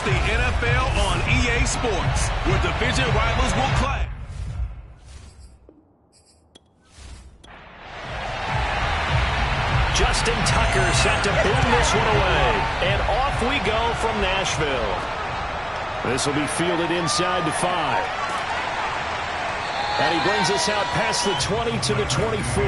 the NFL on EA Sports, where division rivals will clash. Justin Tucker set to boom this one away. And off we go from Nashville. This will be fielded inside the 5. And he brings us out past the 20 to the 24.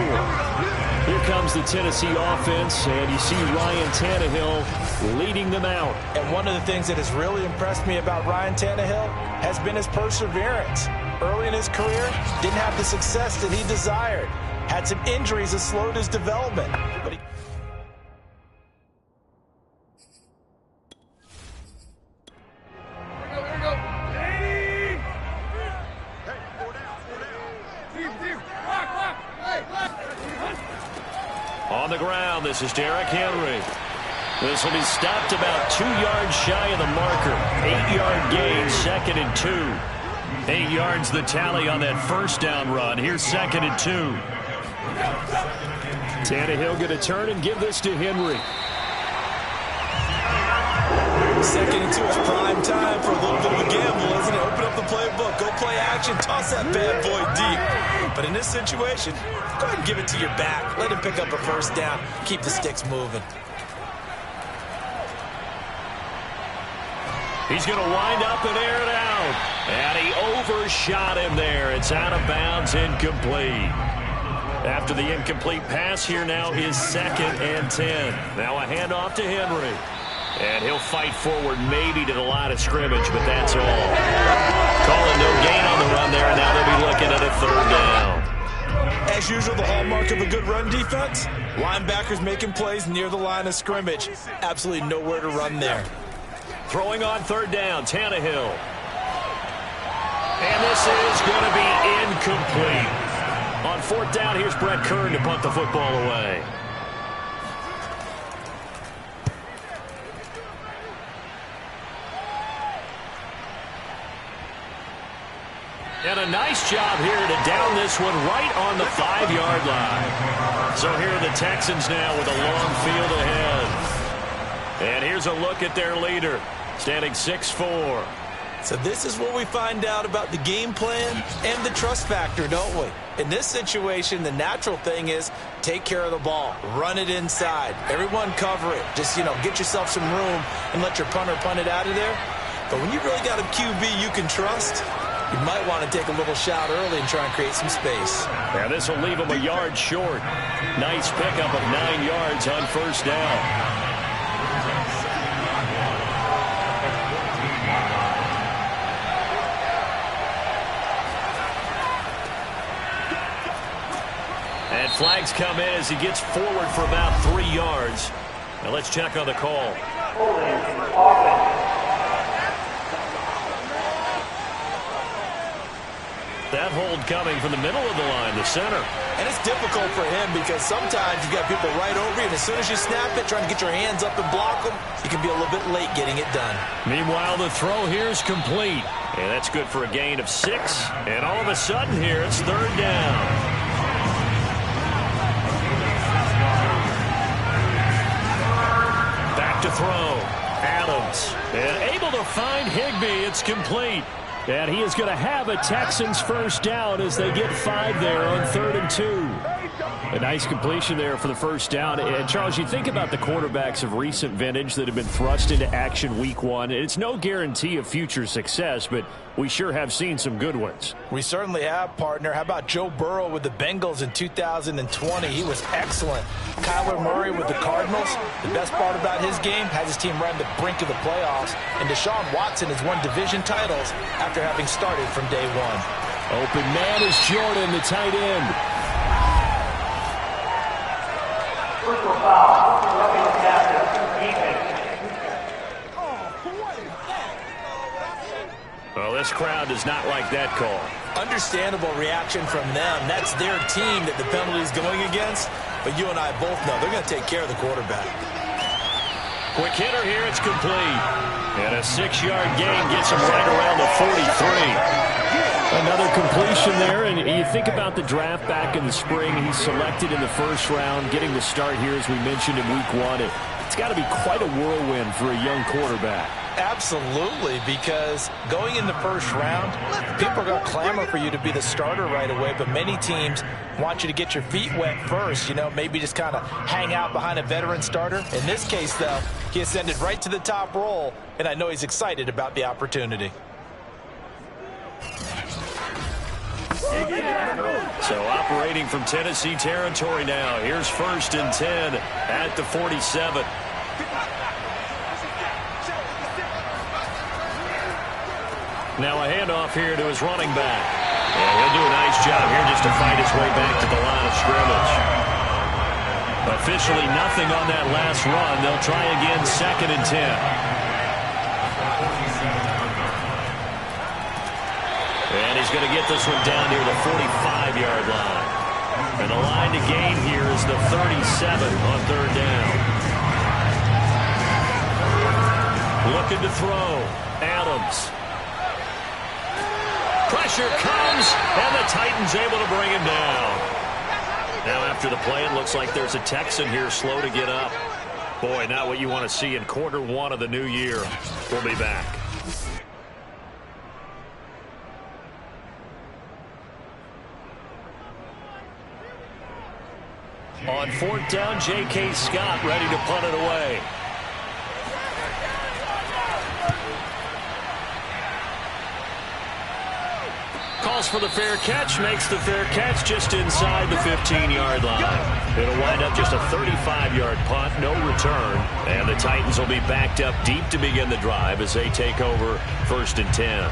Here comes the Tennessee offense, and you see Ryan Tannehill leading them out. And one of the things that has really impressed me about Ryan Tannehill has been his perseverance. Early in his career, didn't have the success that he desired. Had some injuries that slowed his development. But he On the ground, this is Derrick Henry. This will be stopped about 2 yards shy of the marker. 8-yard gain, 2nd and 2. 8 yards the tally on that first down run. Here's 2nd and 2. Tannehill going to turn and give this to Henry. 2nd and 2 is prime time for a little bit of a gamble, isn't it? Open up the playbook, go play action, toss that bad boy deep. But in this situation, go ahead and give it to your back. Let him pick up a first down. Keep the sticks moving. He's going to wind up and air it out. And he overshot him there. It's out of bounds, incomplete. After the incomplete pass, here now is 2nd and 10. Now a handoff to Henry. And he'll fight forward maybe to the line of scrimmage, but that's all. Calling no gain on the run there, and now they'll be looking at a 3rd down. As usual, the hallmark of a good run defense, linebackers making plays near the line of scrimmage. Absolutely nowhere to run there. Throwing on 3rd down, Tannehill. And this is going to be incomplete. On 4th down, here's Brett Kern to punt the football away. And a nice job here to down this one right on the 5-yard line. So here are the Texans now with a long field ahead. And here's a look at their leader, standing 6'4". So this is what we find out about the game plan and the trust factor, don't we? In this situation, the natural thing is take care of the ball. Run it inside. Everyone cover it. Just, get yourself some room and let your punter punt it out of there. But when you really got a QB you can trust, you might want to take a little shot early and try and create some space. Yeah, this will leave him a yard short. Nice pickup of 9 yards on 1st down. And flags come in as he gets forward for about 3 yards. Now let's check on the call. That hold coming from the middle of the line, the center. And it's difficult for him because sometimes you've got people right over you, and as soon as you snap it, trying to get your hands up and block them, you can be a little bit late getting it done. Meanwhile, the throw here is complete. And that's good for a gain of 6. And all of a sudden here, it's 3rd down. Back to throw. Adams. And able to find Higbee. It's complete. And he is going to have a Texans 1st down as they get 5 there on 3rd and 2. A nice completion there for the 1st down. And, Charles, you think about the quarterbacks of recent vintage that have been thrust into action week 1. It's no guarantee of future success, but we sure have seen some good ones. We certainly have, partner. How about Joe Burrow with the Bengals in 2020? He was excellent. Kyler Murray with the Cardinals. The best part about his game, has his team right on the brink of the playoffs. And Deshaun Watson has won division titles after having started from day 1. Open man is Jordan, the tight end. Well, this crowd does not like that call. Understandable reaction from them. That's their team that the penalty is going against. But you and I both know they're going to take care of the quarterback. Quick hitter here, it's complete. And a 6-yard gain gets him right around the 43. Another completion there, and you think about the draft back in the spring. He's selected in the first round, getting the start here, as we mentioned, in week 1. It's got to be quite a whirlwind for a young quarterback. Absolutely, because going in the first round, people are going to clamor for you to be the starter right away, but many teams want you to get your feet wet first, maybe just kind of hang out behind a veteran starter. In this case, though, he ascended right to the top role, and I know he's excited about the opportunity. So operating from Tennessee territory now. Here's 1st and 10 at the 47. Now a handoff here to his running back. And he'll do a nice job here just to fight his way back to the line of scrimmage. Officially nothing on that last run. They'll try again 2nd and 10. And he's going to get this one down near the 45-yard line. And the line to gain here is the 37 on 3rd down. Looking to throw. Adams. Pressure comes, and the Titans able to bring him down. Now after the play, it looks like there's a Texan here slow to get up. Boy, not what you want to see in quarter 1 of the new year. We'll be back. On 4th down, J.K. Scott ready to punt it away. Calls for the fair catch, makes the fair catch just inside the 15-yard line. It'll wind up just a 35-yard punt, no return. And the Titans will be backed up deep to begin the drive as they take over 1st and 10.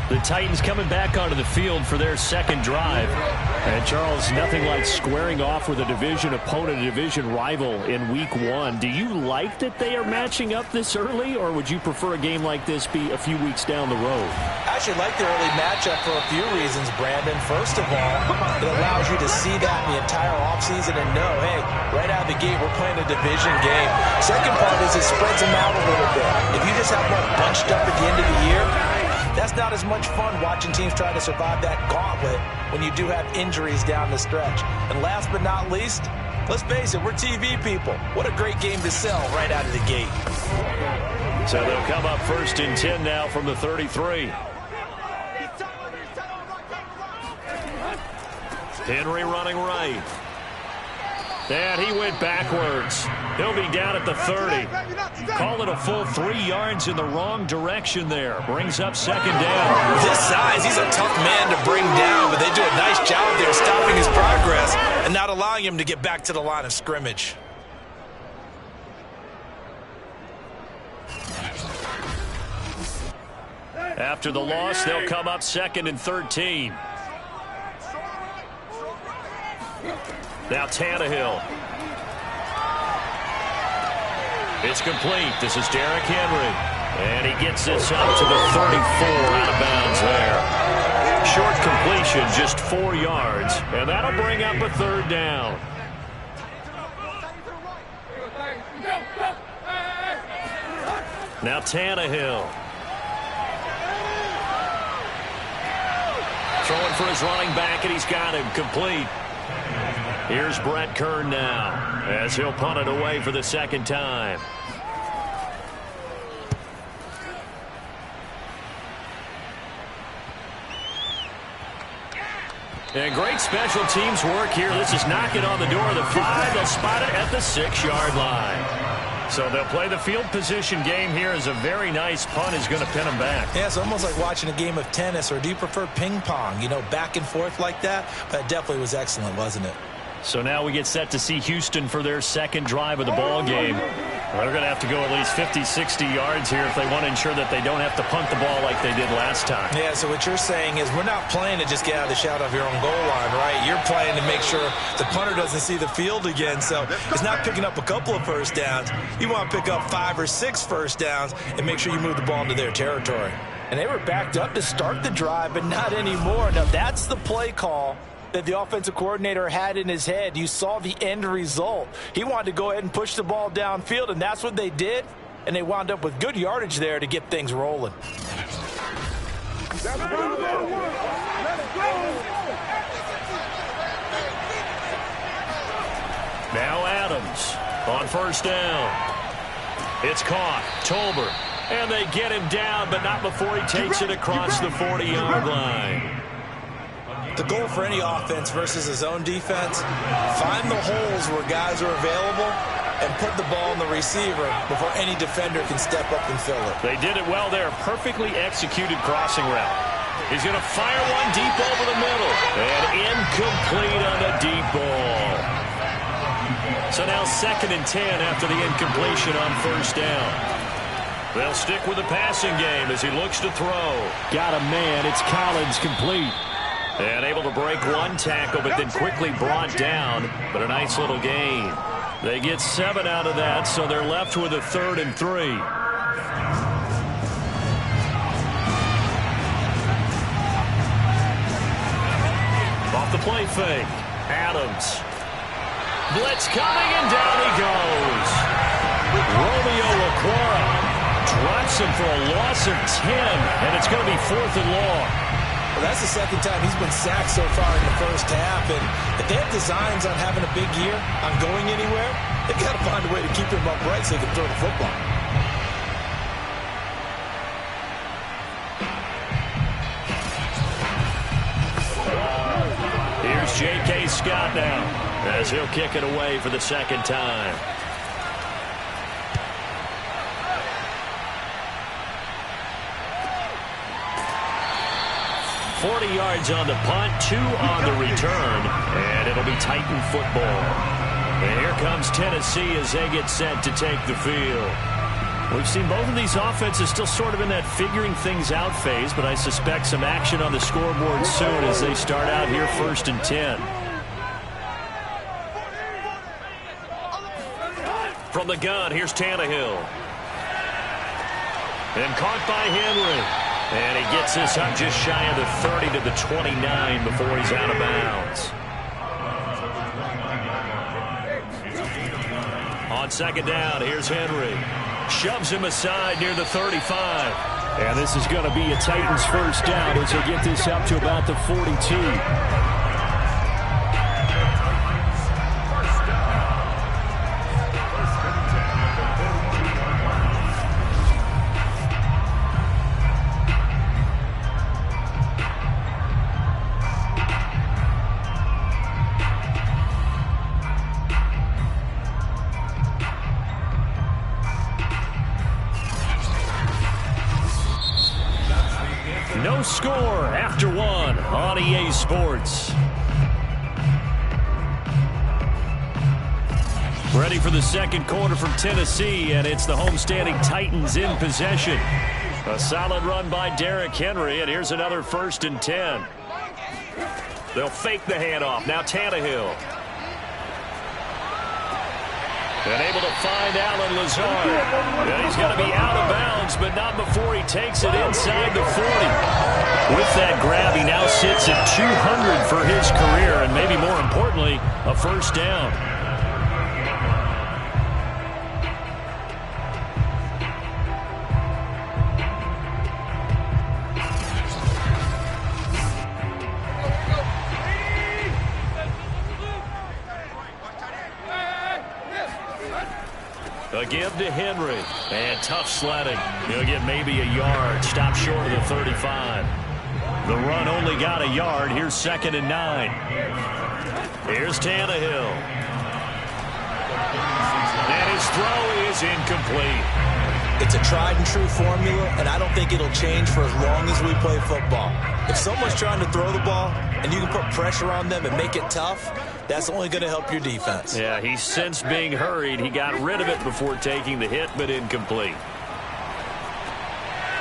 The Titans coming back onto the field for their 2nd drive. And, Charles, nothing like squaring off with a division opponent, a division rival in week 1. Do you like that they are matching up this early, or would you prefer a game like this be a few weeks down the road? I actually like the early matchup for a few reasons, Brandon. First of all, it allows you to see that in the entire offseason and know, hey, right out of the gate, we're playing a division game. Second part is it spreads them out a little bit. If you just have one bunched up at the end of the year, that's not as much fun watching teams try to survive that gauntlet when you do have injuries down the stretch. And last but not least, let's face it, we're TV people. What a great game to sell right out of the gate. So they'll come up 1st and 10 now from the 33. Henry running right. And he went backwards. He'll be down at the 30. Call it a full 3 yards in the wrong direction there. Brings up 2nd down. With his size, he's a tough man to bring down, but they do a nice job there stopping his progress and not allowing him to get back to the line of scrimmage. After the loss, they'll come up 2nd and 13. Now Tannehill. It's complete. This is Derrick Henry. And he gets this up to the 34 out of bounds there. Short completion, just 4 yards. And that'll bring up a 3rd down. Now Tannehill. Throwing for his running back, and he's got him complete. Here's Brett Kern now as he'll punt it away for the 2nd time. And great special teams work here. This is knocking on the door of the 5. They'll spot it at the 6-yard line. So they'll play the field position game here as a very nice punt is going to pin them back. Yeah, it's almost like watching a game of tennis, or do you prefer ping pong? You know, back and forth like that? But it definitely was excellent, wasn't it? So now we get set to see Houston for their 2nd drive of the ball game. They're going to have to go at least 50, 60 yards here if they want to ensure that they don't have to punt the ball like they did last time. Yeah, so what you're saying is we're not playing to just get out of the shadow of your own goal line, right? You're playing to make sure the punter doesn't see the field again. So it's not picking up a couple of first downs. You want to pick up 5 or 6 first downs and make sure you move the ball into their territory. And they were backed up to start the drive, but not anymore. Now, that's the play call that the offensive coordinator had in his head. You saw the end result. He wanted to go ahead and push the ball downfield, and that's what they did, and they wound up with good yardage there to get things rolling. Now Adams on first down. It's caught. Tolbert. And they get him down, but not before he takes it across the 40-yard line. The goal for any offense versus his own defense, find the holes where guys are available and put the ball in the receiver before any defender can step up and fill it. They did it well there. Perfectly executed crossing route. He's going to fire one deep over the middle. And incomplete on the deep ball. So now 2nd and 10 after the incompletion on first down. They'll stick with the passing game as he looks to throw. Got a man. It's Collins, complete. And able to break one tackle, but then quickly brought down. But a nice little gain. They get 7 out of that, so they're left with a 3rd and 3. Off the play fake. Adams. Blitz coming, and down he goes. Romeo Okwara drops him for a loss of 10, and it's going to be 4th and long. Well, that's the 2nd time he's been sacked so far in the first half, and if they have designs on having a big year, on going anywhere, they've got to find a way to keep him upright so he can throw the football. Here's J.K. Scott now, as he'll kick it away for the 2nd time. $40 yards on the punt, 2 on the return, and it'll be Titan football. And here comes Tennessee as they get set to take the field. We've seen both of these offenses still sort of in that figuring things out phase, but I suspect some action on the scoreboard soon as they start out here 1st and 10. From the gun, here's Tannehill. And caught by Henry. And he gets this up just shy of the 30 to the 29 before he's out of bounds. On 2nd down, here's Henry. Shoves him aside near the 35. And this is going to be a Titans 1st down as they get this up to about the 42. No score after 1 on EA Sports. Ready for the 2nd quarter from Tennessee, and it's the homestanding Titans in possession. A solid run by Derrick Henry, and here's another 1st and 10. They'll fake the handoff. Now Tannehill. And able to find Allen Lazard. And he's going to be out of bounds, but not before he takes it inside the 40. With that grab, he now sits at 200 for his career, and maybe more importantly, a 1st down. A give to Henry. And tough sledding. He'll get maybe a yard. Stop short of the 35. The run only got a yard. Here's 2nd and 9. Here's Tannehill. And his throw is incomplete. It's a tried and true formula, and I don't think it'll change for as long as we play football. If someone's trying to throw the ball and you can put pressure on them and make it tough, that's only going to help your defense. Yeah, he's since being hurried. He got rid of it before taking the hit, but incomplete.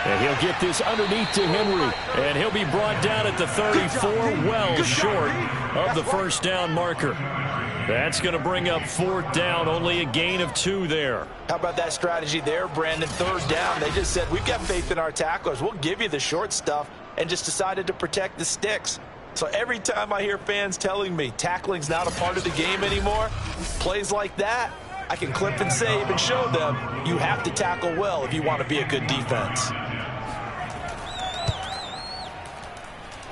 And he'll get this underneath to Henry. And he'll be brought down at the 34, well short of the 1st down marker. That's going to bring up 4th down, only a gain of 2 there. How about that strategy there, Brandon? 3rd down, they just said, we've got faith in our tacklers. We'll give you the short stuff, and just decided to protect the sticks. So every time I hear fans telling me tackling's not a part of the game anymore, plays like that, I can clip and save and show them you have to tackle well if you want to be a good defense.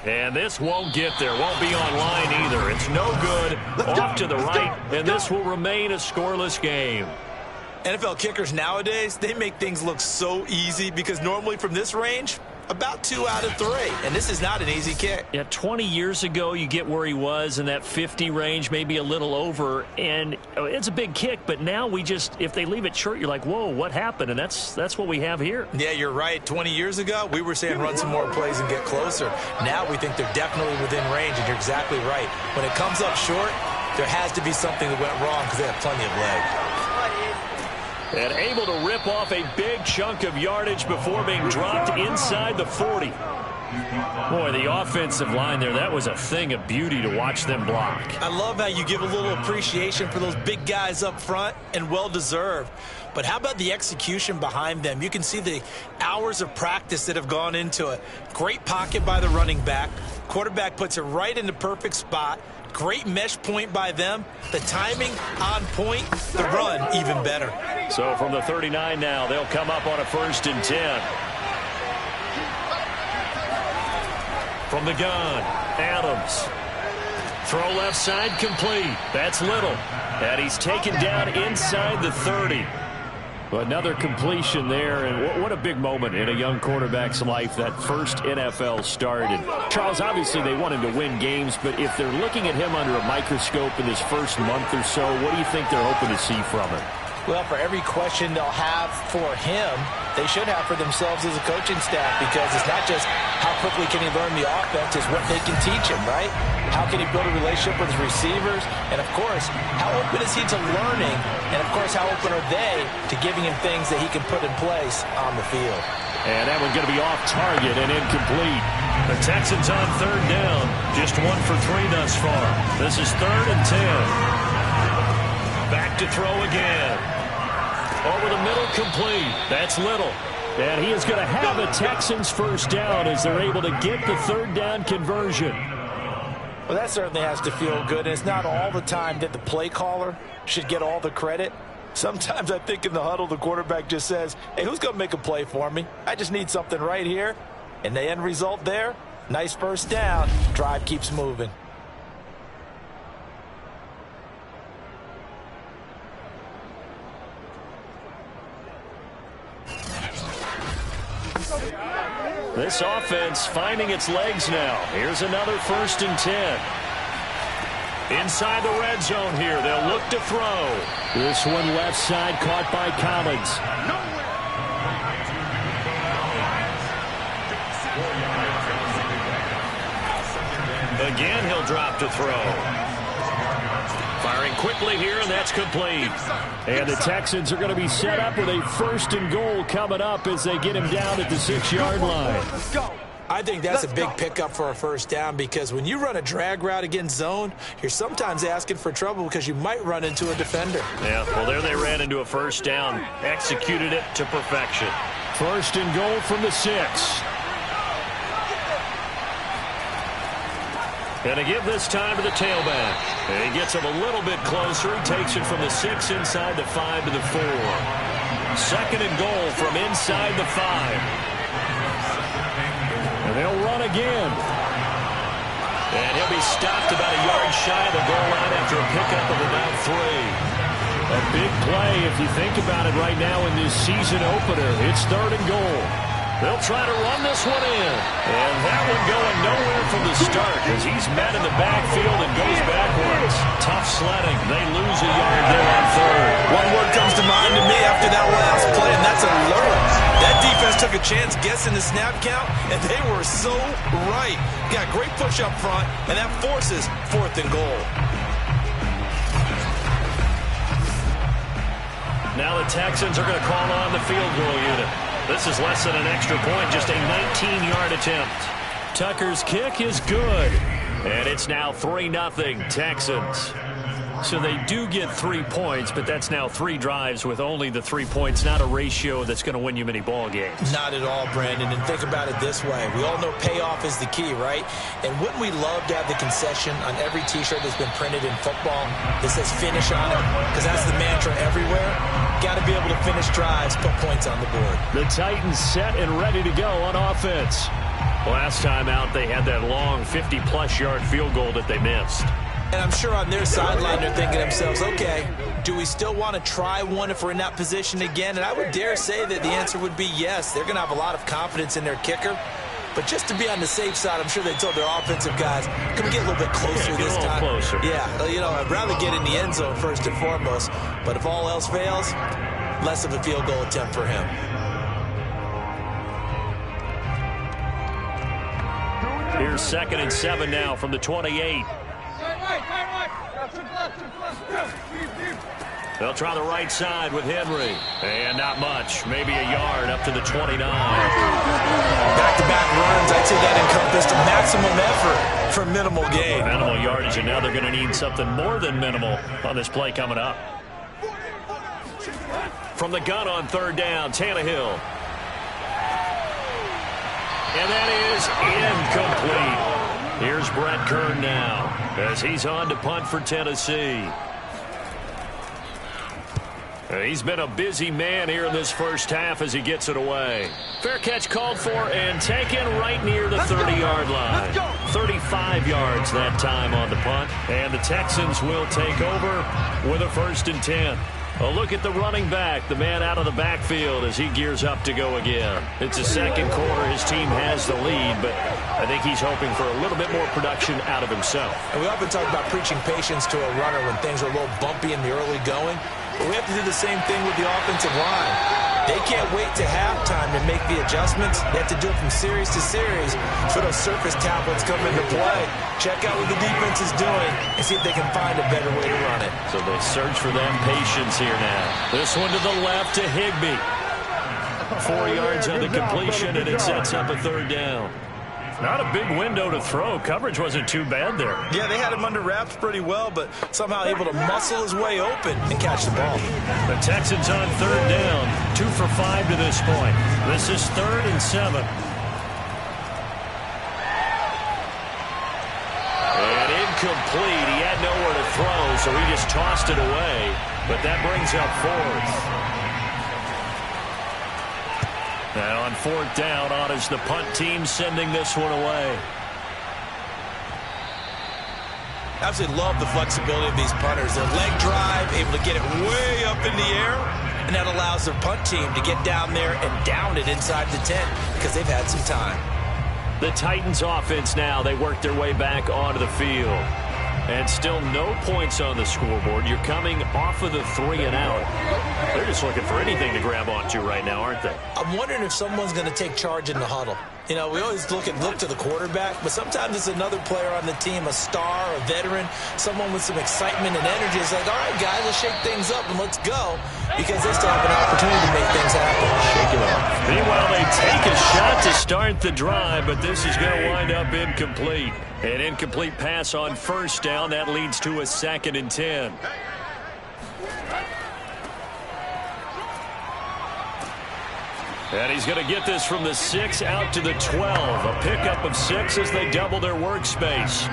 And this won't get there, won't be online either. It's no good, off to the right, and this will remain a scoreless game. NFL kickers nowadays, they make things look so easy because normally from this range, about 2 out of 3. And this is not an easy kick. Yeah, 20 years ago, you get where he was in that 50 range, maybe a little over. And it's a big kick, but now we just, if they leave it short, you're like, whoa, what happened? And that's what we have here. Yeah, you're right. 20 years ago, we were saying run some more plays and get closer. Now we think they're definitely within range, and you're exactly right. When it comes up short, there has to be something that went wrong because they have plenty of leg. And able to rip off a big chunk of yardage before being dropped inside the 40. Boy, the offensive line there, that was a thing of beauty to watch them block. I love how you give a little appreciation for those big guys up front, and well-deserved. But how about the execution behind them? You can see the hours of practice that have gone into it. Great pocket by the running back. Quarterback puts it right in the perfect spot. Great mesh point by them. The timing on point. The run even better. So from the 39 now, they'll come up on a 1st and 10. From the gun, Adams. Throw left side complete. That's Little. And he's taken down inside the 30. Another completion there, and what a big moment in a young quarterback's life, that first NFL start. And Charles, obviously they want him to win games, but if they're looking at him under a microscope in his first month or so, what do you think they're hoping to see from him? Well, for every question they'll have for him, they should have for themselves as a coaching staff, because it's not just how quickly can he learn the offense, it's what they can teach him, right? How can he build a relationship with his receivers? And, of course, how open is he to learning? And, of course, how open are they to giving him things that he can put in place on the field? And that one's going to be off target and incomplete. The Texans on 3rd down, just 1 for 3 thus far. This is 3rd and 10. Back to throw again. Over the middle, complete. That's Little. And he is going to have a Texans 1st down as they're able to get the 3rd down conversion. Well, that certainly has to feel good. And it's not all the time that the play caller should get all the credit. Sometimes I think in the huddle, the quarterback just says, hey, who's going to make a play for me? I just need something right here. And the end result there, nice 1st down. Drive keeps moving. This offense finding its legs now. Here's another 1st and 10. Inside the red zone here, they'll look to throw. This one left side caught by Collins. Again, he'll drop to throw. Firing quickly here, and that's complete. And the Texans are going to be set up with a 1st and goal coming up as they get him down at the 6-yard line. I think that's a big pickup for a 1st down, because when you run a drag route against zone, you're sometimes asking for trouble because you might run into a defender. Yeah, well, there they ran into a 1st down. Executed it to perfection. 1st and goal from the 6. And to give this time to the tailback. And he gets him a little bit closer. He takes it from the 6 inside the 5 to the 4. 2nd and goal from inside the 5. And they'll run again. And he'll be stopped about a yard shy of the goal line after a pickup of about 3. A big play if you think about it right now in this season opener. It's 3rd and goal. They'll try to run this one in. And that one going nowhere from the start as he's met in the backfield and goes backwards. Tough sledding. They lose a yard there on 3rd. One word comes to mind to me after that last play, and that's alert. That defense took a chance guessing the snap count, and they were so right. Got great push up front, and that forces 4th and goal. Now the Texans are going to call on the field goal unit. This is less than an extra point, just a 19-yard attempt. Tucker's kick is good. And it's now 3-0 Texans. So they do get 3 points, but that's now 3 drives with only the 3 points, not a ratio that's going to win you many ball games. Not at all, Brandon. And think about it this way. We all know payoff is the key, right? And wouldn't we love to have the concession on every T-shirt that's been printed in football that says finish on it? Because that's the mantra everywhere. Got to be able to finish drives, put points on the board. The Titans set and ready to go on offense. Last time out, they had that long 50-plus yard field goal that they missed. And I'm sure on their sideline they're thinking to themselves, okay, do we still want to try one if we're in that position again? And I would dare say that the answer would be yes. They're going to have a lot of confidence in their kicker. But just to be on the safe side, I'm sure they told their offensive guys, can we get a little bit closer this time? Closer. Yeah, you know, I'd rather get in the end zone first and foremost. But if all else fails, less of a field goal attempt for him. Here's 2nd and 7 now from the 28. They'll try the right side with Henry. And not much. Maybe a yard up to the 29. Back-to-back runs, I'd say that encompassed maximum effort for minimal gain. Minimal yardage, and now they're going to need something more than minimal on this play coming up. From the gun on 3rd down, Tannehill. And that is incomplete. Here's Brett Kern now as he's on to punt for Tennessee. He's been a busy man here in this first half as he gets it away. Fair catch called for and taken right near the 30-yard line. 35 yards that time on the punt. And the Texans will take over with a 1st and 10. A look at the running back, the man out of the backfield as he gears up to go again. It's the second quarter. His team has the lead, but I think he's hoping for a little bit more production out of himself. And we often talk about preaching patience to a runner when things are a little bumpy in the early going. But we have to do the same thing with the offensive line. They can't wait to halftime to make the adjustments. They have to do it from series to series so those surface tablets come into play. Check out what the defense is doing and see if they can find a better way to run it. So they search for that patience here now. This one to the left to Higbee. 4 yards on the completion, and it sets up a 3rd down. Not a big window to throw. Coverage wasn't too bad there. Yeah, they had him under wraps pretty well, but somehow able to muscle his way open and catch the ball. The Texans on 3rd down. 2 for 5 to this point. This is 3rd and 7. And incomplete. He had nowhere to throw, so he just tossed it away. But that brings up 4th. Now on 4th down, on is the punt team sending this one away. Absolutely love the flexibility of these punters. Their leg drive, able to get it way up in the air, and that allows their punt team to get down there and down it inside the 10 because they've had some time. The Titans offense now, they work their way back onto the field. And still no points on the scoreboard. You're coming off of the 3 and out. They're just looking for anything to grab onto right now, aren't they? I'm wondering if someone's going to take charge in the huddle. You know, we always look to the quarterback, but sometimes it's another player on the team, a star, a veteran, someone with some excitement and energy. It's like, all right, guys, let's shake things up and let's go, because they still have an opportunity to make things happen. Shake it up. Meanwhile, they take a shot to start the drive, but this is going to wind up incomplete. An incomplete pass on 1st down. That leads to a 2nd and 10. And he's going to get this from the 6 out to the 12. A pickup of 6 as they double their workspace.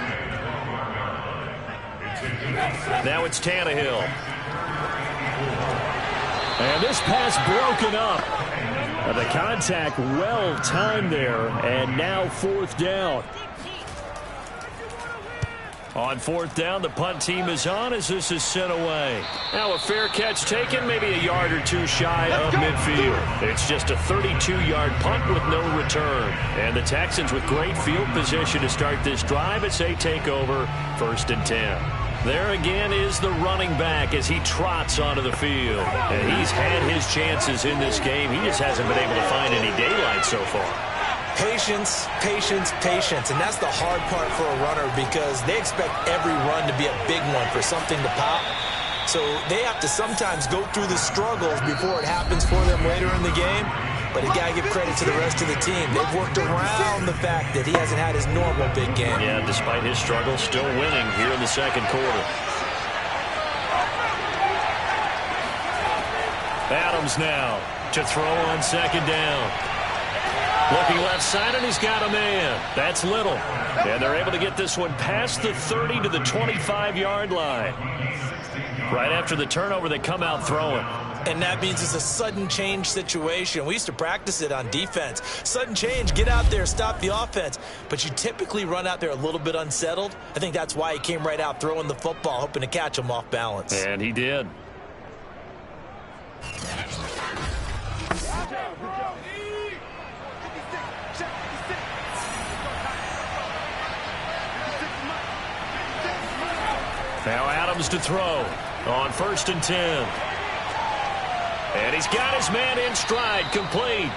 Now it's Tannehill. And this pass broken up. The contact well timed there. And now 4th down. On 4th down, the punt team is on as this is sent away. Now a fair catch taken, maybe a yard or 2 shy of midfield. It's just a 32-yard punt with no return. And the Texans with great field position to start this drive as they take over 1st and 10. There again is the running back as he trots onto the field. And he's had his chances in this game. He just hasn't been able to find any daylight so far. Patience, patience, patience. And that's the hard part for a runner because they expect every run to be a big one for something to pop. So they have to sometimes go through the struggles before it happens for them later in the game. But you got to give credit to the rest of the team. They've worked around the fact that he hasn't had his normal big game. Yeah, despite his struggles, still winning here in the 2nd quarter. Adams now to throw on 2nd down. Looking left side, and he's got a man. That's Little. And they're able to get this one past the 30 to the 25-yard line. Right after the turnover, they come out throwing. And that means it's a sudden change situation. We used to practice it on defense. Sudden change, get out there, stop the offense. But you typically run out there a little bit unsettled. I think that's why he came right out throwing the football, hoping to catch him off balance. And he did. Now Adams to throw on 1st and 10. And he's got his man in stride, complete.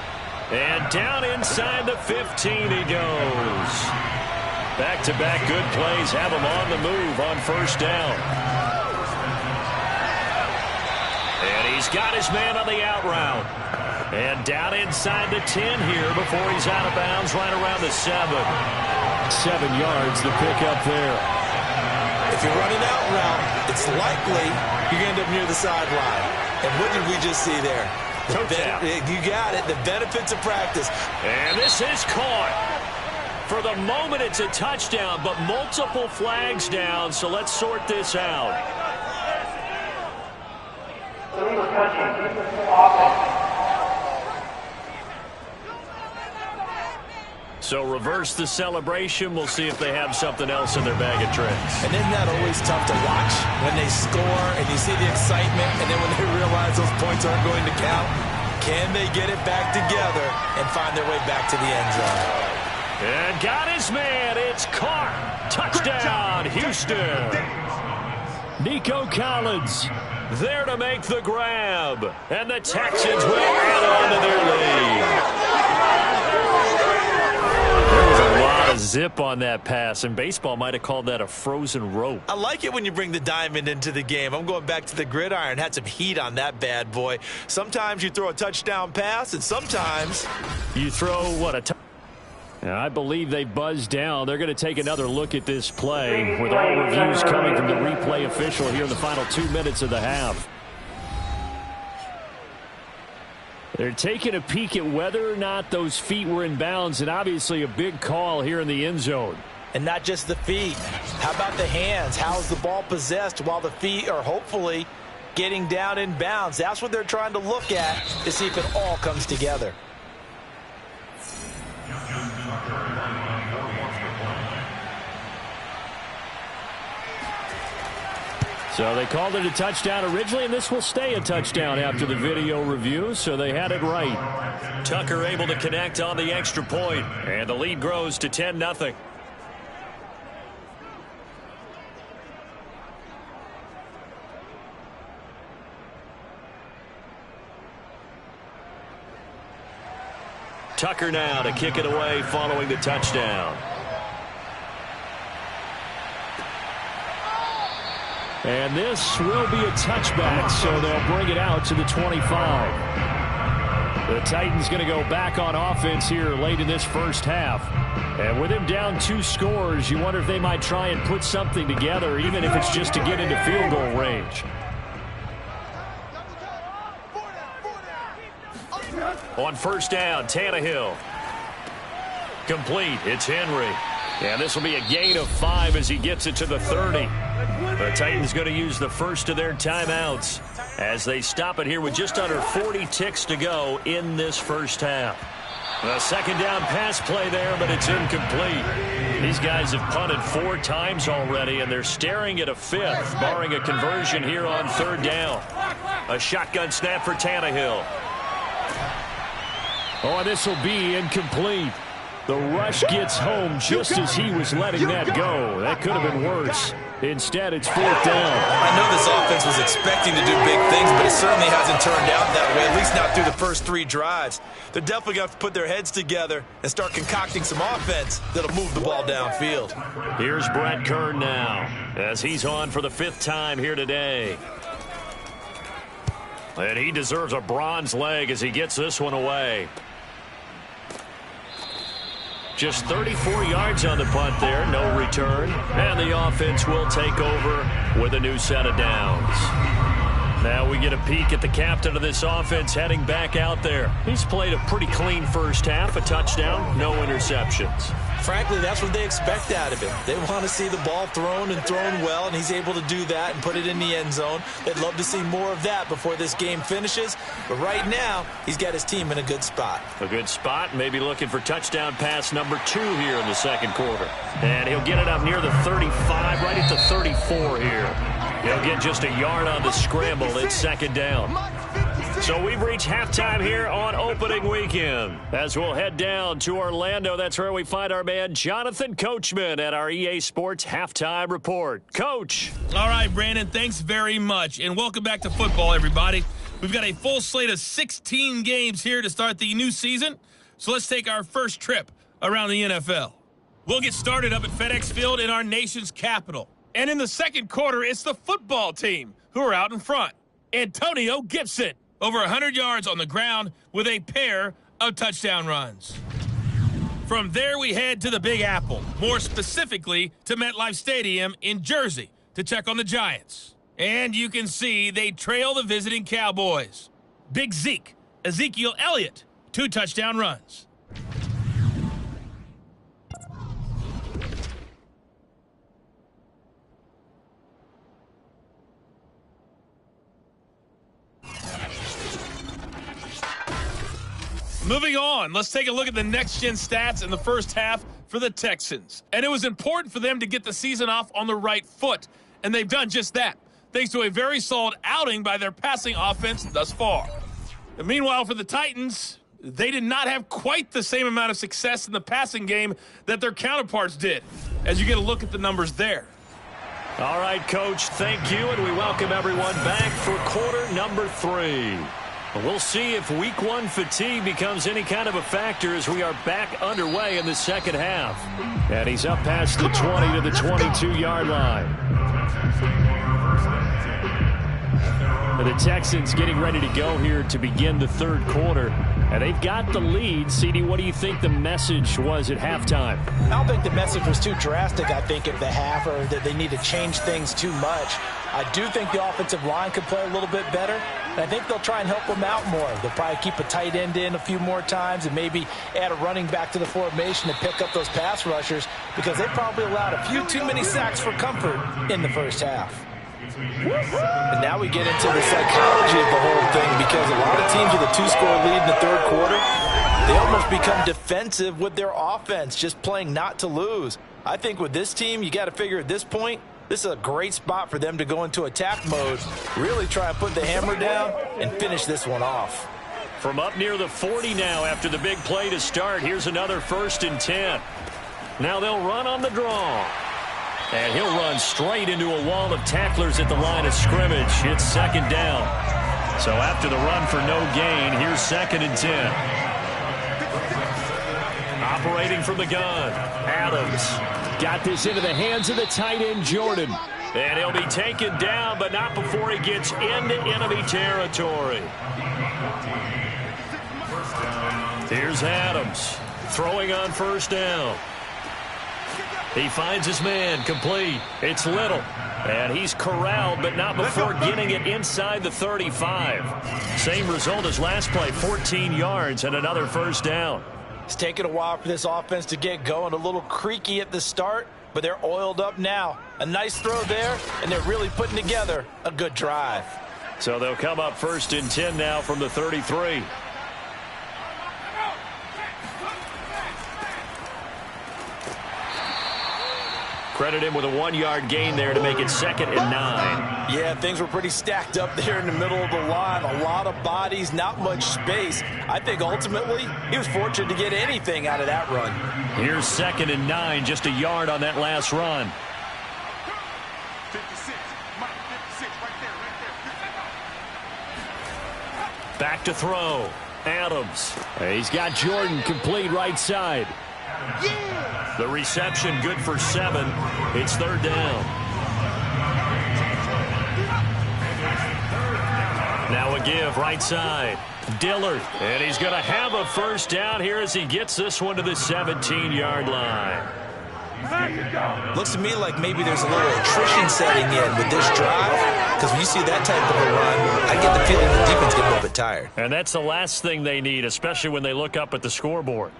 And down inside the 15 he goes. Back-to-back good plays have him on the move on 1st down. And he's got his man on the out route. And down inside the 10 here before he's out of bounds right around the 7. 7 yards, the pickup there. If you're running out route, it's likely you're going to end up near the sideline. And what did we just see there? You got it. The benefits of practice. And this is caught. For the moment, it's a touchdown, but multiple flags down, so let's sort this out. So reverse the celebration. We'll see if they have something else in their bag of tricks. And isn't that always tough to watch when they score and you see the excitement, and then when they realize those points aren't going to count? Can they get it back together and find their way back to the end zone? And got his man. It's caught. Touchdown, Houston. Nico Collins there to make the grab. And the Texans will add on to their lead. There was a lot of zip on that pass, and baseball might have called that a frozen rope. I like it when you bring the diamond into the game. I'm going back to the gridiron. Had some heat on that bad boy. Sometimes you throw a touchdown pass, and sometimes you throw, what, I believe they buzzed down. They're going to take another look at this play with all reviews coming from the replay official here in the final 2 minutes of the half. They're taking a peek at whether or not those feet were in bounds, and obviously a big call here in the end zone. And not just the feet. How about the hands? How's the ball possessed while the feet are hopefully getting down in bounds? That's what they're trying to look at to see if it all comes together. So they called it a touchdown originally, and this will stay a touchdown after the video review, so they had it right. Tucker able to connect on the extra point, and the lead grows to 10-0. Tucker now to kick it away following the touchdown. And this will be a touchback, so they'll bring it out to the 25. The Titans going to go back on offense here late in this first half. And with him down 2 scores, you wonder if they might try and put something together, even if it's just to get into field goal range. On 1st down, Tannehill. Complete. It's Henry. And this will be a gain of 5 as he gets it to the 30. The Titans going to use the first of their timeouts as they stop it here with just under 40 ticks to go in this first half. The 2nd down pass play there, but it's incomplete. These guys have punted 4 times already, and they're staring at a 5th, barring a conversion here on 3rd down. A shotgun snap for Tannehill. Oh, and this will be incomplete. The rush gets home just as he was letting that go. That could have been worse. Instead, it's 4th down. I know this offense was expecting to do big things, but it certainly hasn't turned out that way, at least not through the first 3 drives. They're definitely going to have to put their heads together and start concocting some offense that'll move the ball downfield. Here's Brett Kern now as he's on for the 5th time here today. And he deserves a bronze leg as he gets this one away. Just 34 yards on the punt there, no return. And the offense will take over with a new set of downs. Now we get a peek at the captain of this offense heading back out there. He's played a pretty clean first half, a touchdown, no interceptions. Frankly, that's what they expect out of him. They want to see the ball thrown and thrown well, and he's able to do that and put it in the end zone. They'd love to see more of that before this game finishes. But right now, he's got his team in a good spot. A good spot, maybe looking for touchdown pass number 2 here in the second quarter. And he'll get it up near the 35, right at the 34 here. He'll get just a yard on the scramble. It's second down. So we've reached halftime here on opening weekend. As we'll head down to Orlando, that's where we find our man Jonathan Coachman at our EA Sports Halftime Report. Coach. All right, Brandon, thanks very much. And welcome back to football, everybody. We've got a full slate of 16 games here to start the new season. So let's take our first trip around the NFL. We'll get started up at FedEx Field in our nation's capital. And in the second quarter, it's the football team who are out in front. Antonio Gibson, over 100 yards on the ground with a pair of touchdown runs. From there, we head to the Big Apple, more specifically to MetLife Stadium in Jersey to check on the Giants. And you can see they trail the visiting Cowboys. Big Zeke, Ezekiel Elliott, 2 touchdown runs. Moving on, let's take a look at the next-gen stats in the first half for the Texans. And it was important for them to get the season off on the right foot, and they've done just that, thanks to a very solid outing by their passing offense thus far. And meanwhile, for the Titans, they did not have quite the same amount of success in the passing game that their counterparts did, as you get a look at the numbers there. All right, Coach, thank you, and we welcome everyone back for quarter number 3. We'll see if week 1 fatigue becomes any kind of a factor as we are back underway in the second half. And he's up past the 20 to the 22-yard line. The Texans getting ready to go here to begin the third quarter. And they've got the lead. CD, what do you think the message was at halftime? I don't think the message was too drastic, I think, at the half, or that they need to change things too much. I do think the offensive line could play a little bit better, and I think they'll try and help them out more. They'll probably keep a tight end in a few more times and maybe add a running back to the formation to pick up those pass rushers, because they probably allowed a few too many sacks for comfort in the first half. And now we get into the psychology of the whole thing, because a lot of teams with a 2-score lead in the third quarter, they almost become defensive with their offense, just playing not to lose. I think with this team, you got to figure at this point, this is a great spot for them to go into attack mode, really try and put the hammer down and finish this one off. From up near the 40 now after the big play to start, here's another 1st and 10. Now they'll run on the draw. And he'll run straight into a wall of tacklers at the line of scrimmage. It's second down. So after the run for no gain, here's 2nd and 10. Operating from the gun, Adams got this into the hands of the tight end, Jordan. And he'll be taken down, but not before he gets into enemy territory. Here's Adams throwing on 1st down. He finds his man, complete. It's Little. And he's corralled, but not before getting it inside the 35. Same result as last play, 14 yards and another 1st down. It's taken a while for this offense to get going. A little creaky at the start, but they're oiled up now. A nice throw there, and they're really putting together a good drive. So they'll come up 1st and 10 now from the 33. Credit him with a 1-yard gain there to make it 2nd and 9. Yeah, things were pretty stacked up there in the middle of the line. A lot of bodies, not much space. I think ultimately he was fortunate to get anything out of that run. Here's 2nd and 9, just a yard on that last run. 56, Mike, 56, right there. Back to throw. Adams. He's got Jordan complete right side. The reception good for 7. It's 3rd down. Now a give right side. Dillard. And he's going to have a 1st down here as he gets this one to the 17-yard line. Looks to me like maybe there's a little attrition setting in with this drive, because when you see that type of a run, I get the feeling the defense gets a little bit tired. And that's the last thing they need, especially when they look up at the scoreboard.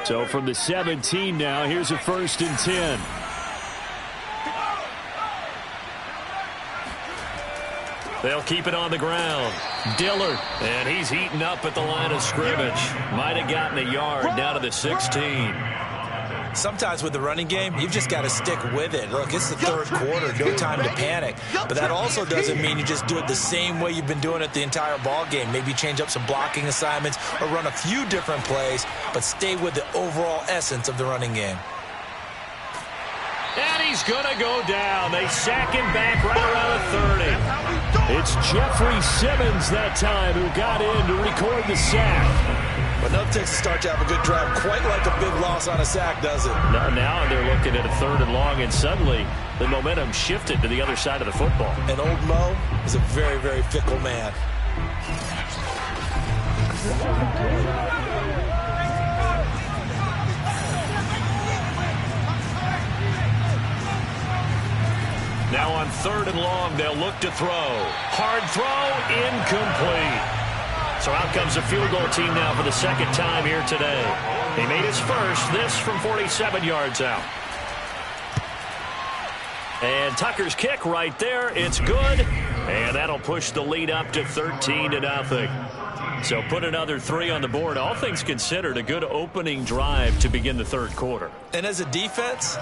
So from the 17 now, here's a 1st and 10. They'll keep it on the ground. Dillard, and he's eaten up at the line of scrimmage. Might have gotten a yard down to the 16. Sometimes with the running game, you've just got to stick with it. Look, it's the third quarter, no time to panic. But that also doesn't mean you just do it the same way you've been doing it the entire ball game. Maybe change up some blocking assignments or run a few different plays, but stay with the overall essence of the running game. And he's going to go down. They sack him back right around the 30. It's Jeffrey Simmons that time who got in to record the sack. But enough takes to start to have a good drive, quite like a big loss on a sack, does it? Now they're looking at a 3rd and long, and suddenly the momentum shifted to the other side of the football. And old Mo is a very, very fickle man. Now on 3rd and long, they'll look to throw. Hard throw, incomplete. So out comes the field goal team now for the 2nd time here today. He made his first, this from 47 yards out. And Tucker's kick right there, it's good. And that'll push the lead up to 13-0. So put another 3 on the board. All things considered, a good opening drive to begin the 3rd quarter. And as a defense,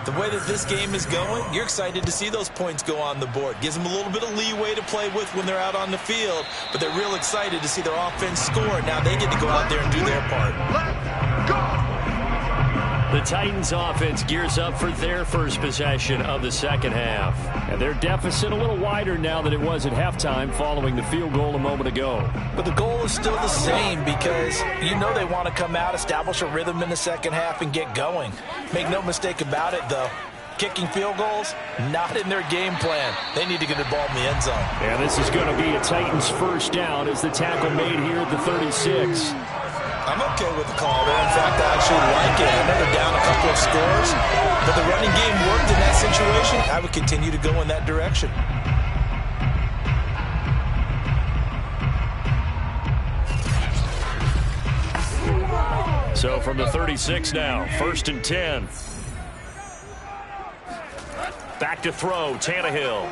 the way that this game is going, you're excited to see those points go on the board. Gives them a little bit of leeway to play with when they're out on the field, but they're real excited to see their offense score. Now they get to go out there and do their part. Let's go! The Titans offense gears up for their first possession of the 2nd half. And their deficit a little wider now than it was at halftime following the field goal a moment ago. But the goal is still the same because you know they want to come out, establish a rhythm in the 2nd half, and get going. Make no mistake about it, though. Kicking field goals, not in their game plan. They need to get the ball in the end zone. And this is going to be a Titans 1st down as the tackle made here at the 36. I'm okay with the call there. In fact, I actually like it. I know they're down a couple of scores, but the running game worked in that situation. I would continue to go in that direction. So from the 36 now, 1st and 10. Back to throw, Tannehill.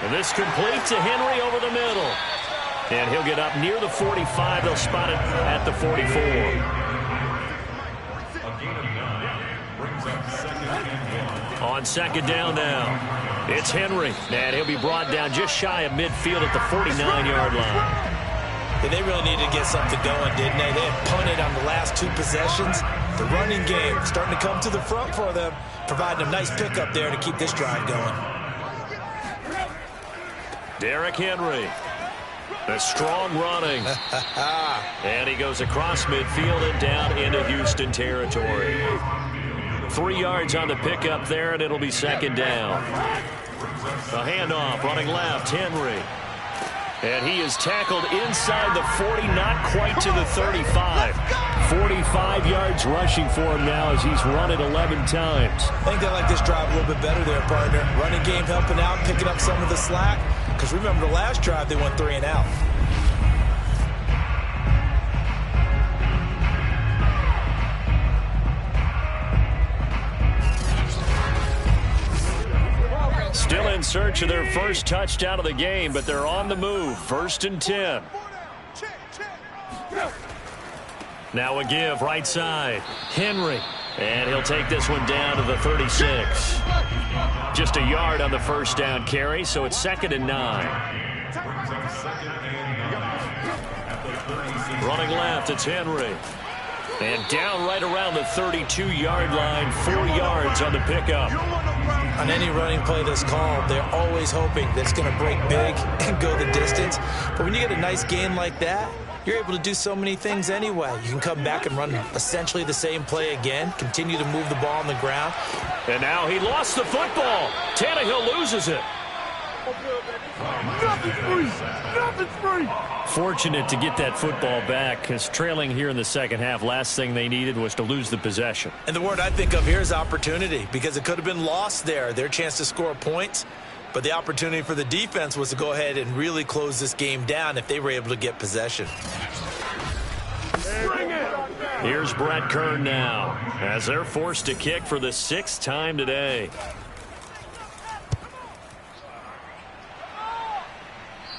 And this complete to Henry over the middle. And he'll get up near the 45. They'll spot it at the 44. On 2nd down now, it's Henry. And he'll be brought down just shy of midfield at the 49-yard line. And they really needed to get something going, didn't they? They had punted on the last 2 possessions. The running game starting to come to the front for them, providing a nice pickup there to keep this drive going. Derrick Henry. A strong running. And he goes across midfield and down into Houston territory. 3 yards on the pickup there, and it'll be 2nd down. A handoff, running left, Henry. And he is tackled inside the 40, not quite to the 35. 45 yards rushing for him now as he's run it 11 times. I think they like this drive a little bit better there, partner. Running game helping out, picking up some of the slack. Because remember the last drive, they went 3 and out. Still in search of their first touchdown of the game, but they're on the move. 1st and 10. Now a give right side. Henry. And he'll take this one down to the 36. Just a yard on the 1st down carry, so it's 2nd and 9. Running left, it's Henry. And down right around the 32-yard line, 4 yards on the pickup. On any running play that's called, they're always hoping that it's going to break big and go the distance. But when you get a nice gain like that, you're able to do so many things anyway. You can come back and run essentially the same play again, continue to move the ball on the ground. And now he lost the football. Tannehill loses it. Nothing's free. Fortunate to get that football back, because trailing here in the second half, last thing they needed was to lose the possession. And the word I think of here is opportunity, because it could have been lost there. Their chance to score points, but the opportunity for the defense was to go ahead and really close this game down if they were able to get possession. Here's Brett Kern now, as they're forced to kick for the 6th time today.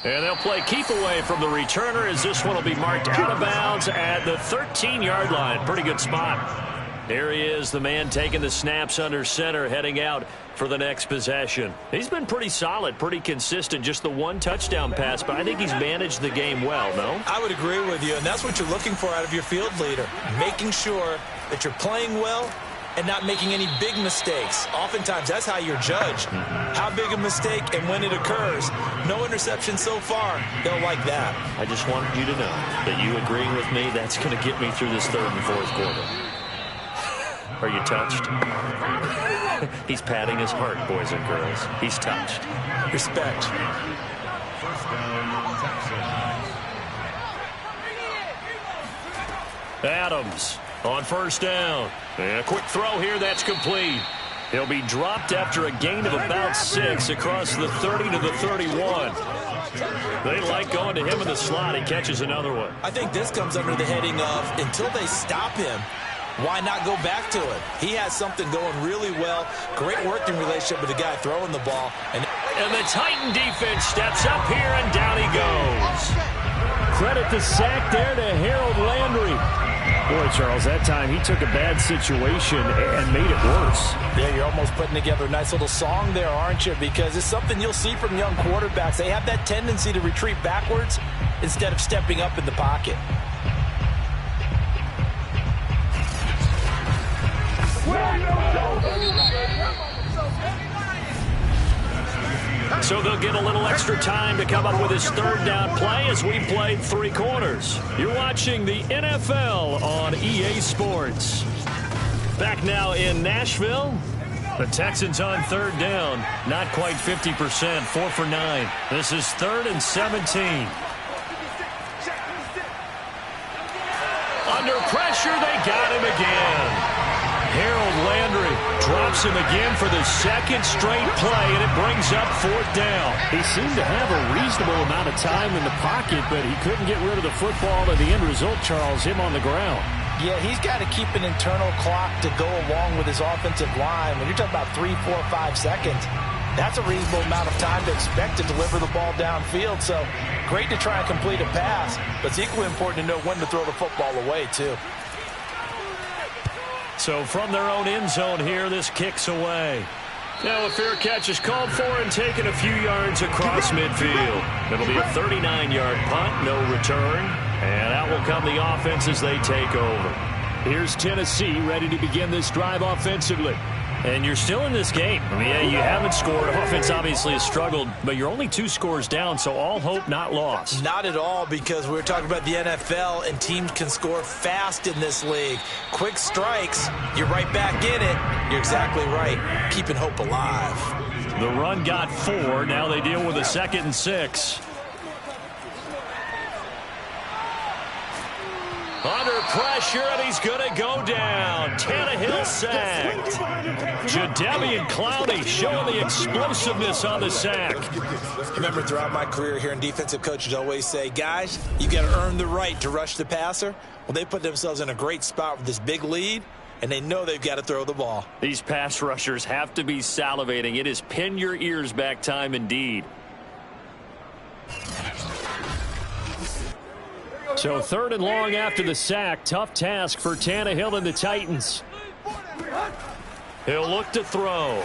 And they'll play keep away from the returner, as this one will be marked out of bounds at the 13-yard line. Pretty good spot. There he is, the man taking the snaps under center, heading out for the next possession. He's been pretty solid, pretty consistent, just the one touchdown pass, but I think he's managed the game well, no? I would agree with you, and that's what you're looking for out of your field leader, making sure that you're playing well and not making any big mistakes. Oftentimes, that's how you're judged. How big a mistake and when it occurs. No interception so far. They'll like that. I just wanted you to know that you agreeing with me, that's going to get me through this 3rd and 4th quarter. Are you touched? He's patting his heart, boys and girls. He's touched. Respect. Adams on 1st down. And a quick throw here, that's complete. He'll be dropped after a gain of about 6 across the 30 to the 31. They like going to him in the slot. He catches another one. I think this comes under the heading of, until they stop him, why not go back to it? He has something going really well. Great working relationship with the guy throwing the ball. And the Titan defense steps up here, and down he goes. Credit the sack there to Harold Landry. Boy, Charles, that time he took a bad situation and made it worse. Yeah, you're almost putting together a nice little song there, aren't you? Because it's something you'll see from young quarterbacks. They have that tendency to retreat backwards instead of stepping up in the pocket. So they'll get a little extra time to come up with his 3rd down play as we played 3 quarters. You're watching the NFL on EA Sports. Back now in Nashville. The Texans on 3rd down. Not quite 50%, 4 for 9. This is 3rd and 17. Under pressure, they got him again. Harold Landry drops him again for the 2nd straight play, and it brings up 4th down. He seemed to have a reasonable amount of time in the pocket, but he couldn't get rid of the football, and the end result, Charles, him on the ground. Yeah, he's got to keep an internal clock to go along with his offensive line. When you're talking about 3, 4, 5 seconds, that's a reasonable amount of time to expect to deliver the ball downfield. So great to try and complete a pass, but it's equally important to know when to throw the football away, too. So from their own end zone here, this kicks away. Now a fair catch is called for and taken a few yards across midfield. It'll be a 39-yard punt, no return. And out will come the offense as they take over. Here's Tennessee ready to begin this drive offensively. And you're still in this game. I mean, yeah, you haven't scored. Offense obviously has struggled, but you're only 2 scores down, so all hope not lost. Not at all, because we're talking about the NFL, and teams can score fast in this league. Quick strikes, you're right back in it. You're exactly right. Keeping hope alive. The run got 4. Now they deal with a 2nd and 6. Under pressure, and he's going to go down. Tannehill sacked. Jadeveon Clowney showing the explosiveness on the sack. Remember, throughout my career here in defensive coaches always say, guys, you got to earn the right to rush the passer. Well, they put themselves in a great spot with this big lead, and they know they've got to throw the ball. These pass rushers have to be salivating. It is pin your ears back time indeed. So 3rd and long after the sack. Tough task for Tannehill and the Titans. He'll look to throw.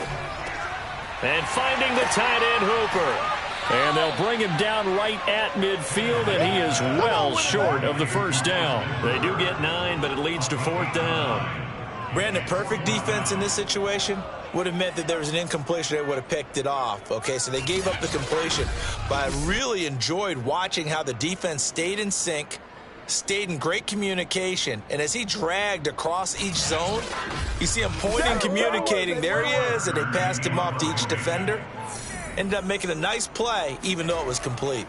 And finding the tight end Hooper. And they'll bring him down right at midfield, and he is well short of the 1st down. They do get 9, but it leads to 4th down. Brandon, perfect defense in this situation would have meant that there was an incompletion. They would have picked it off. Okay, so they gave up the completion. But I really enjoyed watching how the defense stayed in sync, stayed in great communication, and as he dragged across each zone, you see him pointing, communicating. There he is, and they passed him off to each defender. Ended up making a nice play, even though it was complete.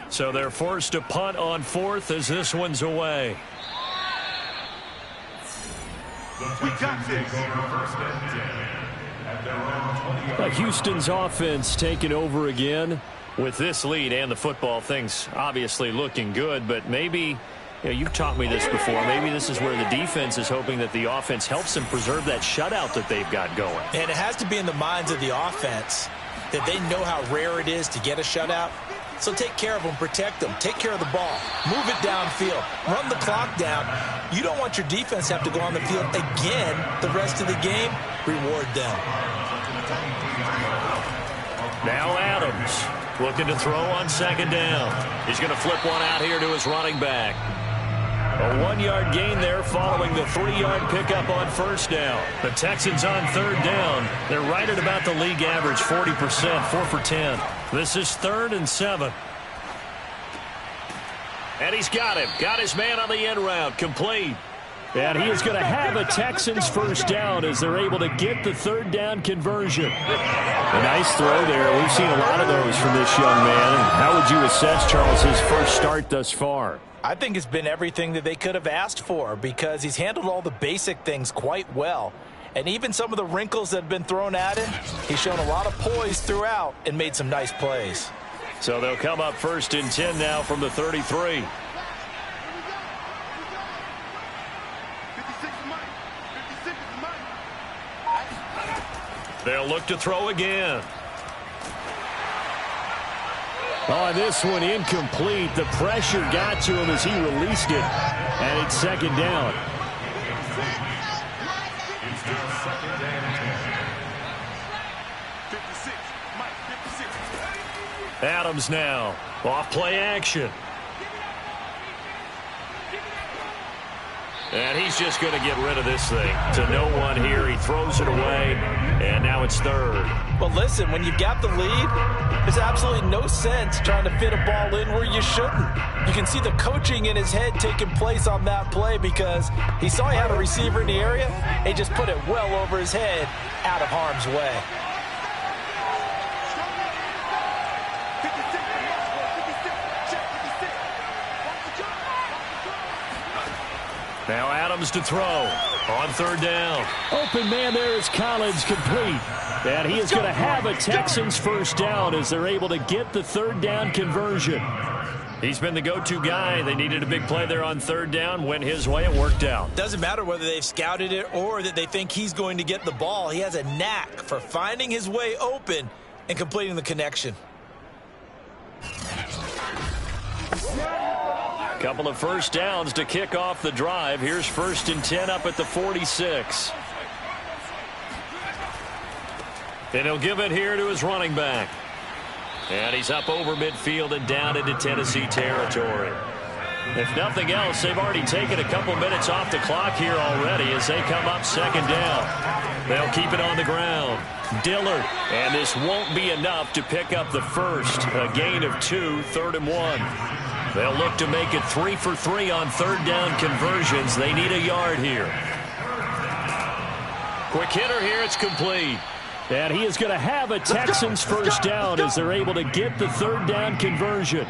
So they're forced to punt on fourth as this one's away. We got this. Houston's offense taking over again. With this lead and the football, things obviously looking good, but maybe, you've taught me this before, maybe this is where the defense is hoping that the offense helps them preserve that shutout that they've got going. And it has to be in the minds of the offense that they know how rare it is to get a shutout. So take care of them, protect them, take care of the ball, move it downfield, run the clock down. You don't want your defense to have to go on the field again the rest of the game. Reward them. Now Adams looking to throw on second down. He's going to flip one out here to his running back. A 1-yard gain there following the 3-yard pickup on first down. The Texans on third down. They're right at about the league average, 40%, 4 for 10. This is 3rd and 7. And he's got him. Got his man on the end route. Complete. And he is going to have a Texans first down as they're able to get the third down conversion. A nice throw there. We've seen a lot of those from this young man. How would you assess, Charles, his first start thus far? I think it's been everything that they could have asked for because he's handled all the basic things quite well. And even some of the wrinkles that have been thrown at him, he's shown a lot of poise throughout and made some nice plays. So they'll come up 1st and 10 now from the 33. They'll look to throw again. On this one, incomplete. The pressure got to him as he released it. And it's second down. Adams now. Off play action. And he's just going to get rid of this thing. To no one here. He throws it away. And now it's 3rd. But listen, when you've got the lead, there's absolutely no sense trying to fit a ball in where you shouldn't. You can see the coaching in his head taking place on that play because he saw he had a receiver in the area. He just put it well over his head, out of harm's way. Now Adams to throw on 3rd down. Open man there is Collins, complete. And he is going to have a Texans first down as they're able to get the third down conversion. He's been the go-to guy. They needed a big play there on 3rd down. Went his way. It worked out. Doesn't matter whether they've scouted it or that they think he's going to get the ball. He has a knack for finding his way open and completing the connection. Couple of first downs to kick off the drive. Here's 1st and 10 up at the 46. And he'll give it here to his running back. And he's up over midfield and down into Tennessee territory. If nothing else, they've already taken a couple minutes off the clock here already as they come up 2nd down. They'll keep it on the ground. Dillard. And this won't be enough to pick up the first. A gain of 2, 3rd and 1. They'll look to make it 3 for 3 on 3rd down conversions. They need a yard here. Quick hitter here. It's complete. And he is going to have a Texans first down as they're able to get the 3rd down conversion.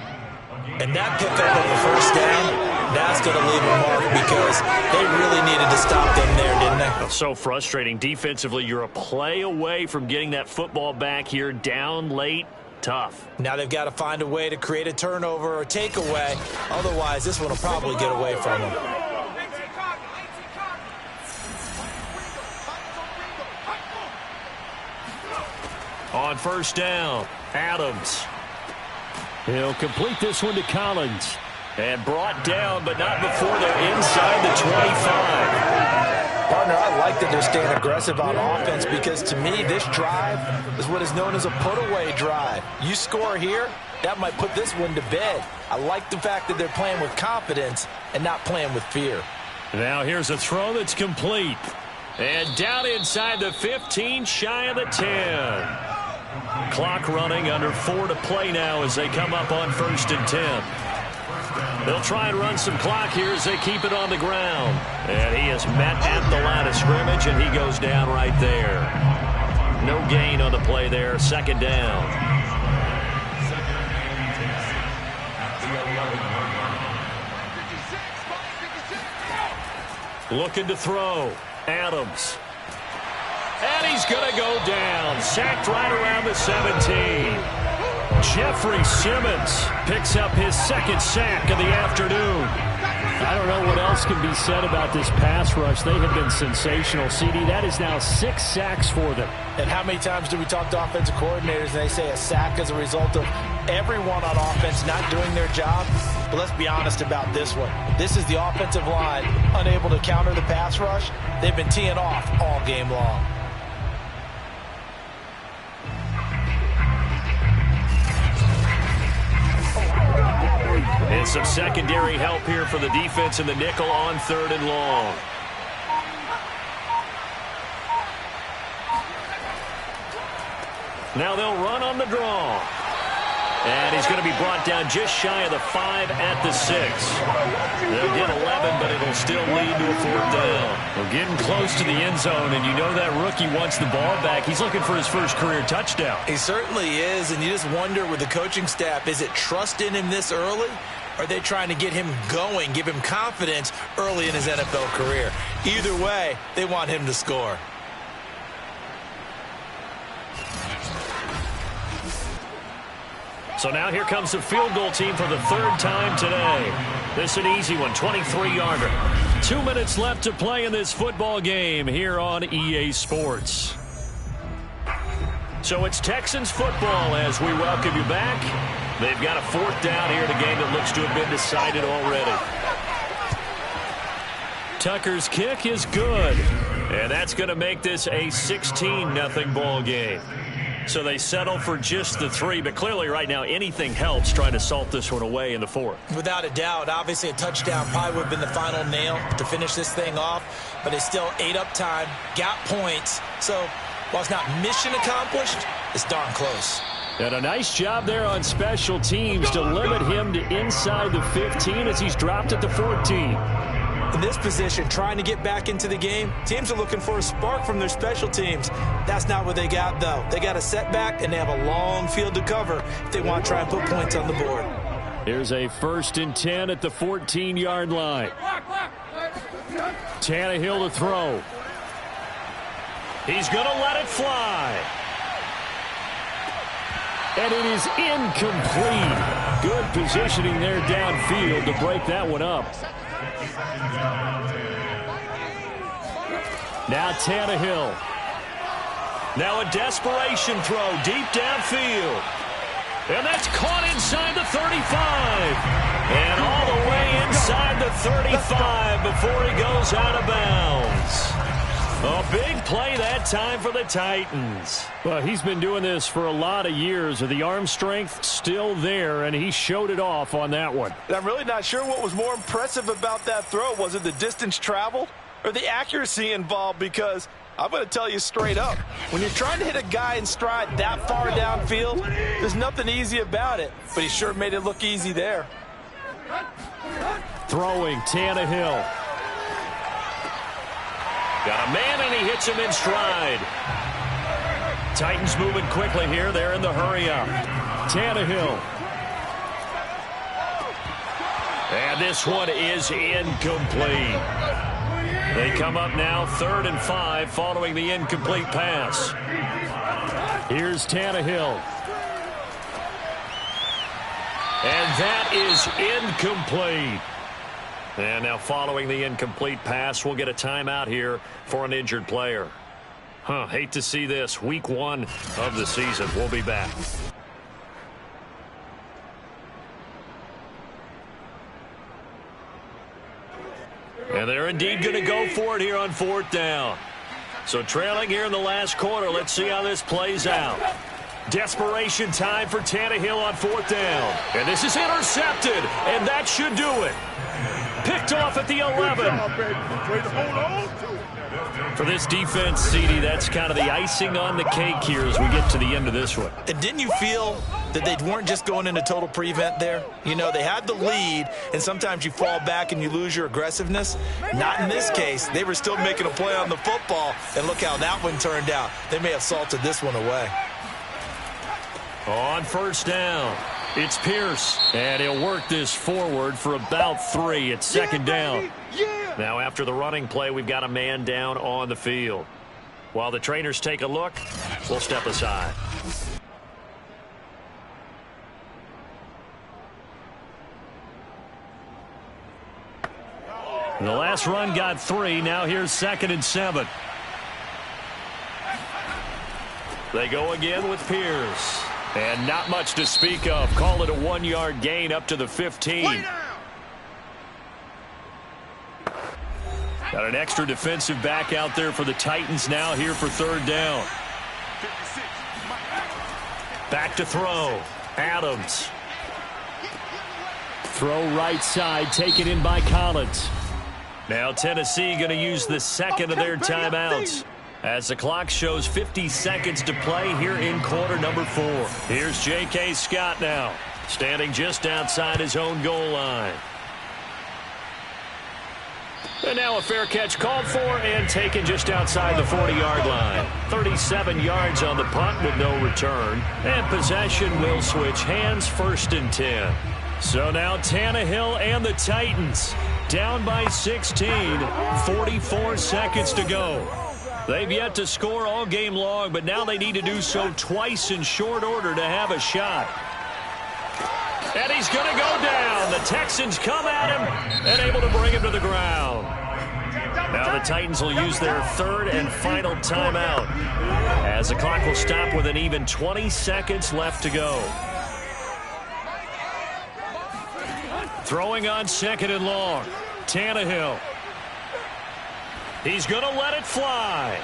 And that pickup of the first down, that's going to leave a mark because they really needed to stop them there, didn't they? So frustrating. Defensively, you're a play away from getting that football back here down late. Tough. Now they've got to find a way to create a turnover or takeaway. Otherwise, this one will probably get away from them. On 1st down, Adams. He'll complete this one to Collins. And brought down, but not before they're inside the 25. Partner, I like that they're staying aggressive on offense because to me, this drive is what is known as a put-away drive. You score here, that might put this one to bed. I like the fact that they're playing with confidence and not playing with fear. Now here's a throw that's complete. And down inside the 15, shy of the 10. Clock running, under 4 to play now as they come up on 1st and 10. They'll try and run some clock here as they keep it on the ground. And he is met at the line of scrimmage, and he goes down right there. No gain on the play there. Second down. Looking to throw. Adams. And he's going to go down. Sacked right around the 17. Jeffrey Simmons picks up his second sack of the afternoon. I don't know what else can be said about this pass rush. They have been sensational, CD. That is now 6 sacks for them. And how many times do we talk to offensive coordinators and they say a sack is a result of everyone on offense not doing their job? But let's be honest about this one. This is the offensive line unable to counter the pass rush. They've been teeing off all game long. And some secondary help here for the defense in the nickel on 3rd and long. Now they'll run on the draw. And he's going to be brought down just shy of the 5 at the 6. They'll get 11, but it'll still lead to a 4th down. We're getting close to the end zone, and you know that rookie wants the ball back. He's looking for his first career touchdown. He certainly is, and you just wonder with the coaching staff, is it trust in him this early? Or are they trying to get him going, give him confidence early in his NFL career? Either way, they want him to score. So now here comes the field goal team for the 3rd time today. This is an easy one, 23-yarder. 2 minutes left to play in this football game here on EA Sports. So it's Texans football as we welcome you back. They've got a 4th down here in a game that looks to have been decided already. Tucker's kick is good. And that's going to make this a 16-0 ball game. So they settle for just the 3, but clearly right now anything helps trying to salt this one away in the 4th. Without a doubt, obviously a touchdown probably would have been the final nail to finish this thing off, but it's still 8 up time, got points. So while it's not mission accomplished, it's darn close. And a nice job there on special teams to limit him to inside the 15 as he's dropped at the 14. In this position, trying to get back into the game, teams are looking for a spark from their special teams. That's not what they got, though. They got a setback, and they have a long field to cover if they want to try and put points on the board. Here's a 1st and 10 at the 14-yard line. Tannehill to throw. He's going to let it fly. And it is incomplete. Good positioning there downfield to break that one up. Now Tannehill. Now a desperation throw deep downfield. And that's caught inside the 35. And all the way inside the 35 before he goes out of bounds. A big play that time for the Titans. Well, he's been doing this for a lot of years. The arm strength still there, and he showed it off on that one. I'm really not sure what was more impressive about that throw. Was it the distance traveled or the accuracy involved? Because I'm going to tell you straight up, when you're trying to hit a guy in stride that far downfield, there's nothing easy about it. But he sure made it look easy there. Throwing Tannehill. Got a man, and he hits him in stride. Titans moving quickly here. They're in the hurry up. Tannehill. And this one is incomplete. They come up now 3rd and 5 following the incomplete pass. Here's Tannehill. And that is incomplete. And now following the incomplete pass, we'll get a timeout here for an injured player. Hate to see this. Week 1 of the season. We'll be back. And they're indeed going to go for it here on 4th down. So trailing here in the last quarter. Let's see how this plays out. Desperation time for Tannehill on 4th down. And this is intercepted. And that should do it. Picked off at the 11. For this defense, CD, that's kind of the icing on the cake here as we get to the end of this one. And didn't you feel that they weren't just going into total prevent there? You know, they had the lead, and sometimes you fall back and you lose your aggressiveness. Not in this case. They were still making a play on the football, and look how that one turned out. They may have salted this one away. On first down, it's Pierce, and he'll work this forward for about 3. It's second down. Now after the running play, we've got a man down on the field. While the trainers take a look, we'll step aside. The last run got 3. Now here's 2nd and 7. They go again with Pierce. And not much to speak of. Call it a 1-yard gain up to the 15. Got an extra defensive back out there for the Titans now here for 3rd down. Back to throw. Adams. Throw right side, taken in by Collins. Now Tennessee going to use the second of their timeouts as the clock shows 50 seconds to play here in quarter number 4. Here's J.K. Scott now, standing just outside his own goal line. And now a fair catch called for and taken just outside the 40-yard line. 37 yards on the punt with no return. And possession will switch hands, 1st and 10. So now Tannehill and the Titans down by 16, 44 seconds to go. They've yet to score all game long, but now they need to do so twice in short order to have a shot. And he's going to go down. The Texans come at him and able to bring him to the ground. Now the Titans will use their 3rd and final timeout as the clock will stop with an even 20 seconds left to go. Throwing on 2nd and long. Tannehill. He's going to let it fly.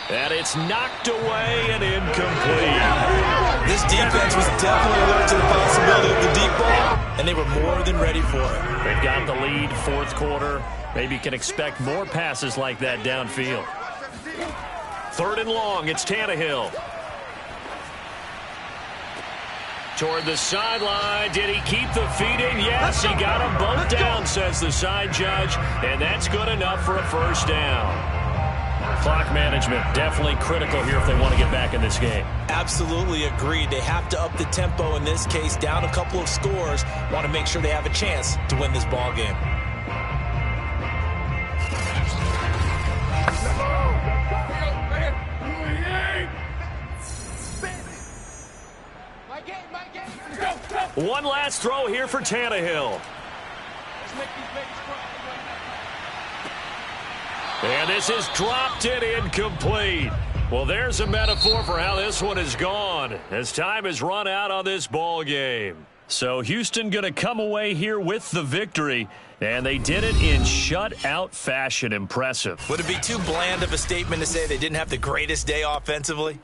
And it's knocked away and incomplete. This defense was definitely alert to the possibility of the deep ball, and they were more than ready for it. They've got the lead, 4th quarter. Maybe you can expect more passes like that downfield. 3rd and long, it's Tannehill. Toward the sideline. Did he keep the feet in? Yes, he got them both down, says the side judge, and that's good enough for a 1st down. Clock management definitely critical here if they want to get back in this game. Absolutely agreed. They have to up the tempo in this case, down a couple of scores. Want to make sure they have a chance to win this ball game. One last throw here for Tannehill. And this is dropped and incomplete. Well, there's a metaphor for how this one is gone as time has run out on this ball game. So Houston going to come away here with the victory, and they did it in shutout fashion. Impressive. Would it be too bland of a statement to say they didn't have the greatest day offensively?